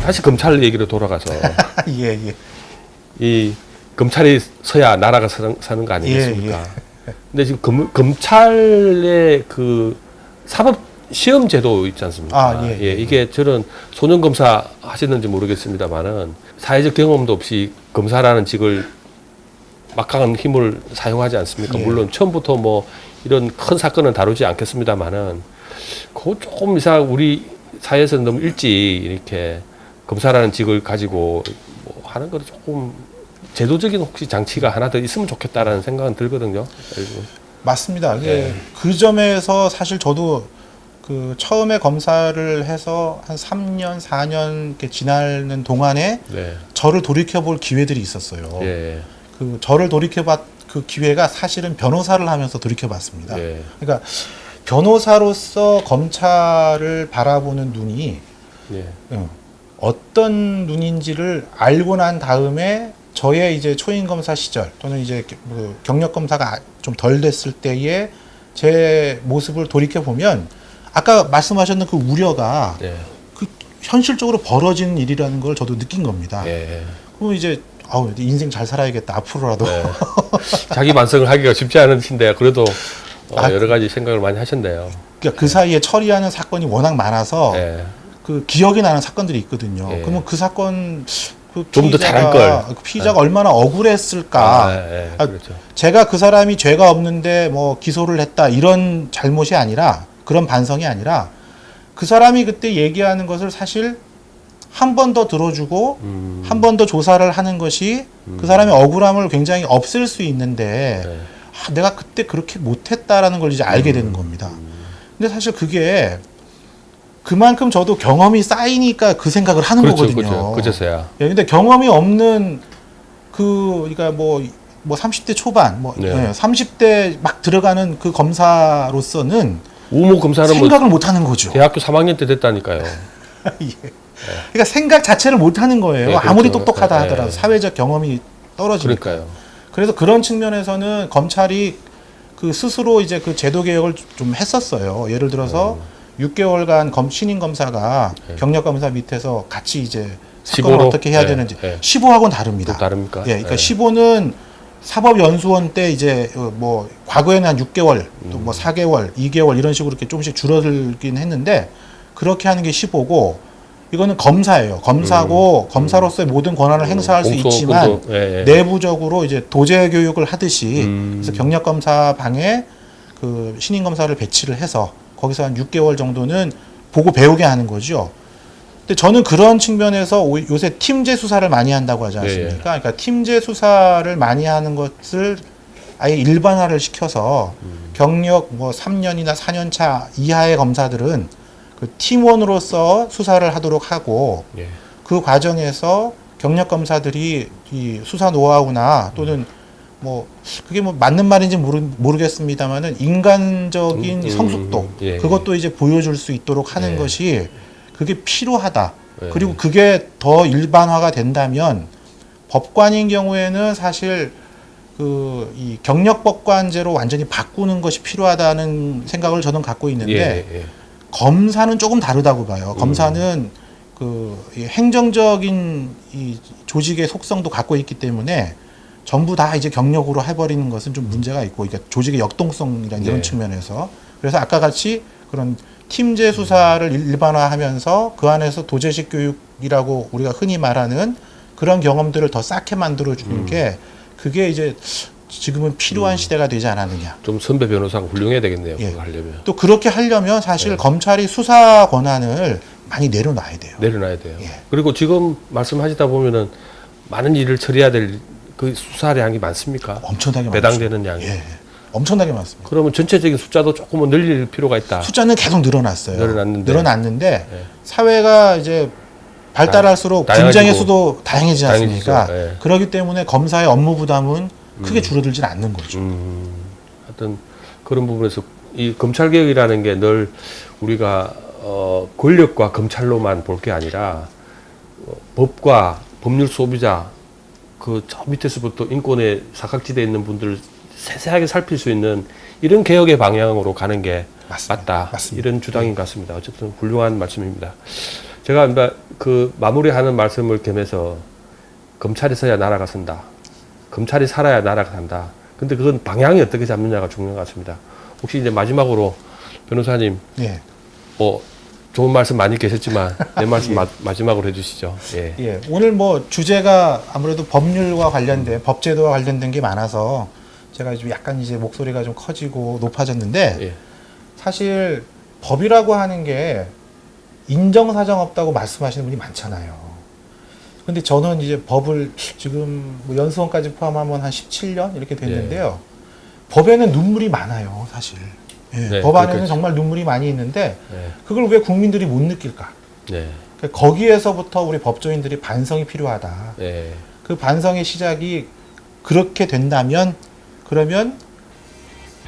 다시 검찰 얘기로 돌아가서 예, 예. 이 검찰이 서야 나라가 사는 거 아니겠습니까? 예, 예. 근데 지금 검찰의 그 사법 시험 제도 있지 않습니까? 아, 예. 이게 저는 소년 검사 하시는지 모르겠습니다만은 사회적 경험도 없이 검사라는 직을 막강한 힘을 사용하지 않습니까? 예. 물론 처음부터 뭐 이런 큰 사건은 다루지 않겠습니다만은 그거 조금 이상 우리 사회에서는 너무 일찍 이렇게 검사라는 직을 가지고 뭐 하는 것도 조금 제도적인 혹시 장치가 하나 더 있으면 좋겠다라는 생각은 들거든요. 맞습니다. 네. 그 점에서 사실 저도 그 처음에 검사를 해서 한 3년, 4년 이렇게 지나는 동안에 네. 저를 돌이켜볼 기회들이 있었어요. 예. 그 저를 돌이켜봤 그 기회가 사실은 변호사를 하면서 돌이켜봤습니다. 예. 그러니까 변호사로서 검찰을 바라보는 눈이 예. 어떤 눈인지를 알고 난 다음에 저의 이제 초임 검사 시절 또는 이제 그 경력 검사가 좀 덜 됐을 때의 제 모습을 돌이켜 보면 아까 말씀하셨던 그 우려가 예. 그 현실적으로 벌어지는 일이라는 걸 저도 느낀 겁니다. 예. 그럼 이제 인생 잘 살아야겠다 앞으로라도. 네. 자기 반성을 하기가 쉽지 않으신데 그래도 여러 가지 생각을 많이 하셨네요. 그러니까 그 사이에 처리하는 사건이 워낙 많아서 예. 그 기억이 나는 사건들이 있거든요. 예. 그러면 그 사건 그 좀 더 잘할 걸. 그 피의자가 얼마나 억울했을까. 그렇죠. 제가 그 사람이 죄가 없는데 뭐 기소를 했다 이런 잘못이 아니라 그런 반성이 아니라 그 사람이 그때 얘기하는 것을 사실 한 번 더 들어주고 한 번 더 조사를 하는 것이 그 사람의 억울함을 굉장히 없앨 수 있는데 네. 내가 그때 그렇게 못했다라는 걸 이제 알게 되는 겁니다. 근데 사실 그게 그만큼 저도 경험이 쌓이니까 그 생각을 하는 거거든요. 그제서야. 예, 근데 경험이 없는 그러니까 뭐 30대 초반, 네. 30대 막 들어가는 그 검사로서는 우모 검사는 생각을 뭐 못 하는 거죠. 대학교 3학년 때 됐다니까요. 예. 그러니까 생각 자체를 못 하는 거예요. 네, 아무리 그렇죠. 똑똑하다 네. 하더라도 사회적 경험이 떨어지니까. 그러니까요. 그래서 그런 측면에서는 검찰이 그 스스로 이제 그 제도 개혁을 좀 했었어요. 예를 들어서 6개월간 신임 검사가 경력 검사 밑에서 같이 이제 사건을 15로? 어떻게 해야 네. 되는지 네. 15하고는 다릅니다. 또 다릅니까? 예, 그러니까 네. 15는 사법연수원 때 이제 뭐 과거에는 한 6개월, 또 뭐 4개월, 2개월 이런 식으로 이렇게 조금씩 줄어들긴 했는데 그렇게 하는 게 15고 이거는 검사예요. 검사고 검사로서의 모든 권한을 행사할 수 있지만 내부적으로 이제 도제 교육을 하듯이 그래서 경력 검사 방에 그 신임 검사를 배치를 해서 거기서 한 6개월 정도는 보고 배우게 하는 거죠. 근데 저는 그런 측면에서 요새 팀제 수사를 많이 한다고 하지 않습니까? 그러니까 팀제 수사를 많이 하는 것을 아예 일반화를 시켜서 경력 뭐 3년이나 4년 차 이하의 검사들은 그 팀원으로서 수사를 하도록 하고 그 과정에서 경력 검사들이 이 수사 노하우나 또는 뭐 그게 뭐 맞는 말인지 모르겠습니다만은 인간적인 성숙도 그것도 이제 보여줄 수 있도록 하는 것이 그게 필요하다. 그리고 그게 더 일반화가 된다면 법관인 경우에는 사실 그 이 경력법관제로 완전히 바꾸는 것이 필요하다는 생각을 저는 갖고 있는데 검사는 조금 다르다고 봐요. 검사는 그 행정적인 이 조직의 속성도 갖고 있기 때문에 전부 다 이제 경력으로 해버리는 것은 좀 문제가 있고, 그러니까 조직의 역동성이라는 이런 측면에서. 그래서 아까 같이 그런 팀제 수사를 일반화하면서 그 안에서 도제식 교육이라고 우리가 흔히 말하는 그런 경험들을 더 쌓게 만들어주는 게 그게 이제 지금은 필요한 시대가 되지 않았느냐. 좀 선배 변호사가 훌륭해야 되겠네요. 예. 그거 하려면. 또 그렇게 하려면 사실 검찰이 수사 권한을 많이 내려놔야 돼요. 내려놔야 돼요. 예. 그리고 지금 말씀하시다 보면은 많은 일을 처리해야 될 그 수사량이 많습니까? 엄청나게 배당되는 많죠. 양이. 예. 엄청나게 많습니다. 그러면 전체적인 숫자도 조금은 늘릴 필요가 있다. 숫자는 계속 늘어났어요. 늘어났는데 사회가 이제 발달할수록 분쟁의 수도 다양해지지 않습니까? 그렇기 때문에 검사의 업무 부담은 크게 줄어들진 않는 거죠. 하여튼 그런 부분에서 이 검찰개혁이라는 게 늘 우리가 권력과 검찰로만 볼 게 아니라 법과 법률 소비자 그 저 밑에서부터 인권의 사각지대에 있는 분들을 세세하게 살필 수 있는 이런 개혁의 방향으로 가는 게 맞다. 맞습니다. 이런 주장인 것 같습니다. 어쨌든 훌륭한 말씀입니다. 제가 이제 그 마무리하는 말씀을 겸해서 검찰이 서야 나라가 선다. 검찰이 살아야 나라가 산다. 근데 그건 방향이 어떻게 잡느냐가 중요한 것 같습니다. 혹시 이제 마지막으로 변호사님 예. 뭐 좋은 말씀 많이 계셨지만 내 말씀 마지막으로 해주시죠. 예. 예. 오늘 뭐 주제가 아무래도 법률과 관련된 법제도와 관련된 게 많아서 제가 좀 약간 이제 목소리가 좀 커지고 높아졌는데 예. 사실 법이라고 하는 게 인정사정 없다고 말씀하시는 분이 많잖아요. 근데 저는 이제 법을 지금 뭐 연수원까지 포함하면 한 17년 이렇게 됐는데요. 법에는 눈물이 많아요, 사실. 예, 네, 법 안에는 그렇겠죠. 정말 눈물이 많이 있는데 네. 그걸 왜 국민들이 못 느낄까? 네. 거기에서부터 우리 법조인들이 반성이 필요하다. 네. 그 반성의 시작이 그렇게 된다면 그러면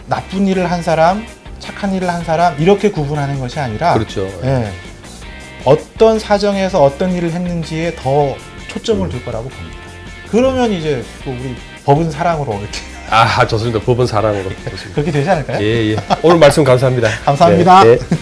나쁜 일을 한 사람, 착한 일을 한 사람 이렇게 구분하는 것이 아니라 그렇죠. 예, 어떤 사정에서 어떤 일을 했는지에 더 초점을 둘 거라고 봅니다. 그러면 이제 또 우리 법은 사랑으로 이렇게 아, 좋습니다. 법은 사랑으로. 좋습니다. 그렇게 되지 않을까요? 예, 예. 오늘 말씀 감사합니다. 감사합니다. 네, 네.